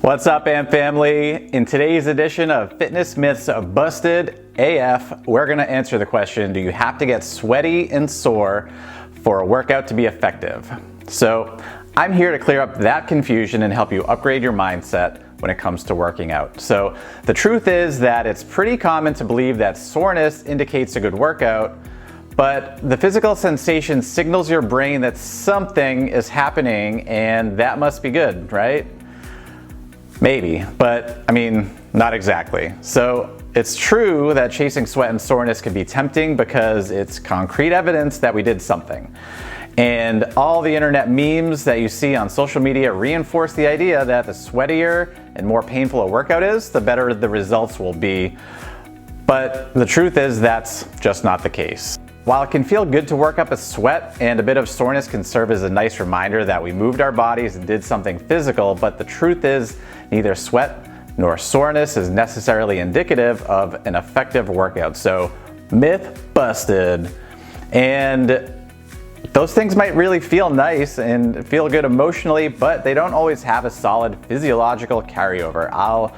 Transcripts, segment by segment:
What's up, AMP family? In today's edition of Fitness Myths Busted AF, we're gonna answer the question, do you have to get sweaty and sore for a workout to be effective? So I'm here to clear up that confusion and help you upgrade your mindset when it comes to working out. So the truth is that it's pretty common to believe that soreness indicates a good workout, but the physical sensation signals your brain that something is happening and that must be good, right? Maybe, but I mean, not exactly. So it's true that chasing sweat and soreness can be tempting because it's concrete evidence that we did something. And all the internet memes that you see on social media reinforce the idea that the sweatier and more painful a workout is, the better the results will be. But the truth is that's just not the case. While it can feel good to work up a sweat, and a bit of soreness can serve as a nice reminder that we moved our bodies and did something physical, but the truth is neither sweat nor soreness is necessarily indicative of an effective workout. So myth busted. And those things might really feel nice and feel good emotionally, but they don't always have a solid physiological carryover. I'll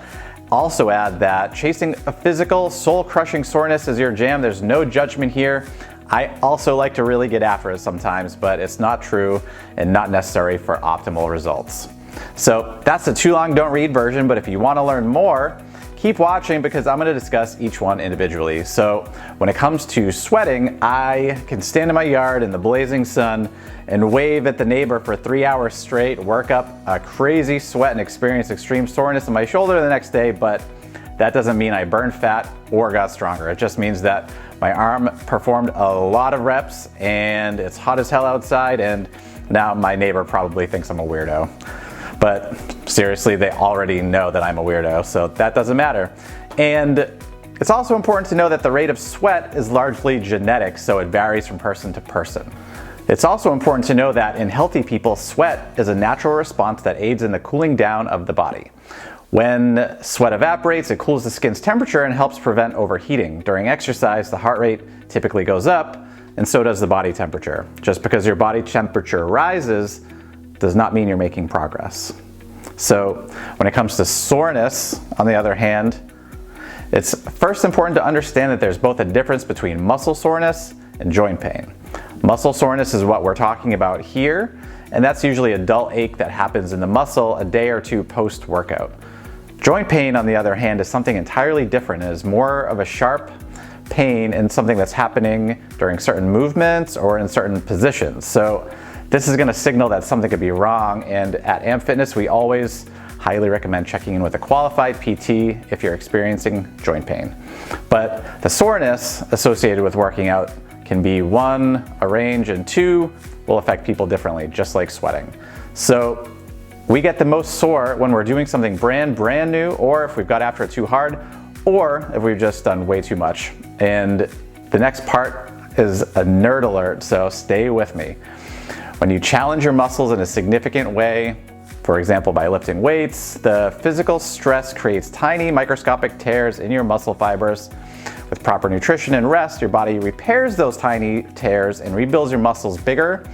also add that chasing a physical, soul-crushing soreness is your jam. There's no judgment here. I also like to really get after it sometimes, but it's not true and not necessary for optimal results. So that's the too long don't read version, but if you want to learn more, keep watching because I'm going to discuss each one individually. So when it comes to sweating, I can stand in my yard in the blazing sun and wave at the neighbor for 3 hours straight, work up a crazy sweat and experience extreme soreness in my shoulder the next day, but that doesn't mean I burned fat or got stronger. It just means that my arm performed a lot of reps and it's hot as hell outside, and now my neighbor probably thinks I'm a weirdo. But seriously, they already know that I'm a weirdo, so that doesn't matter. And it's also important to know that the rate of sweat is largely genetic, so it varies from person to person. It's also important to know that in healthy people, sweat is a natural response that aids in the cooling down of the body. When sweat evaporates, it cools the skin's temperature and helps prevent overheating. During exercise, the heart rate typically goes up, and so does the body temperature. Just because your body temperature rises does not mean you're making progress. So when it comes to soreness, on the other hand, it's first important to understand that there's both a difference between muscle soreness and joint pain. Muscle soreness is what we're talking about here, and that's usually a dull ache that happens in the muscle a day or two post-workout. Joint pain, on the other hand, is something entirely different. It is more of a sharp pain and something that's happening during certain movements or in certain positions. So this is going to signal that something could be wrong, and at AMP Fitness we always highly recommend checking in with a qualified PT if you're experiencing joint pain. But the soreness associated with working out can be 1, a range, and 2, will affect people differently, just like sweating. So we get the most sore when we're doing something brand new, or if we've got after it too hard, or if we've just done way too much. And the next part is a nerd alert, so stay with me. When you challenge your muscles in a significant way, for example by lifting weights, the physical stress creates tiny microscopic tears in your muscle fibers. With proper nutrition and rest, your body repairs those tiny tears and rebuilds your muscles bigger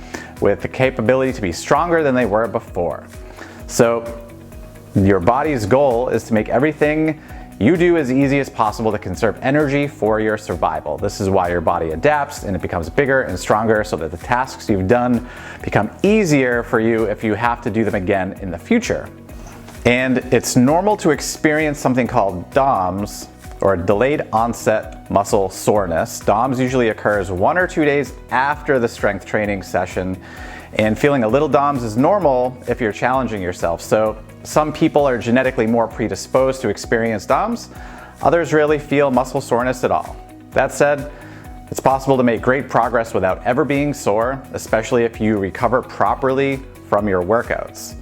with the capability to be stronger than they were before. So your body's goal is to make everything you do as easy as possible to conserve energy for your survival. This is why your body adapts and it becomes bigger and stronger so that the tasks you've done become easier for you if you have to do them again in the future. And it's normal to experience something called DOMS, or delayed onset muscle soreness. DOMS usually occurs 1 or 2 days after the strength training session, and feeling a little DOMS is normal if you're challenging yourself. So some people are genetically more predisposed to experience DOMS, others rarely feel muscle soreness at all. That said, it's possible to make great progress without ever being sore, especially if you recover properly from your workouts.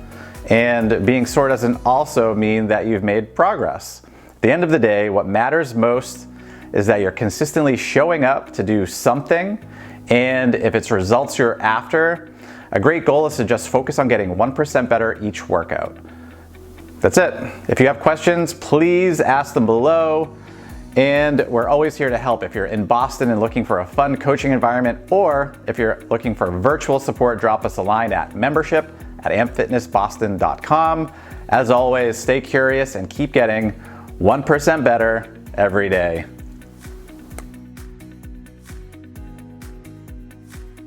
And being sore doesn't also mean that you've made progress. At the end of the day, what matters most is that you're consistently showing up to do something, and if it's results you're after, a great goal is to just focus on getting 1% better each workout. That's it. If you have questions, please ask them below, and we're always here to help if you're in Boston and looking for a fun coaching environment, or if you're looking for virtual support, drop us a line at membership@ampfitnessboston.com. As always, stay curious and keep getting 1% better every day.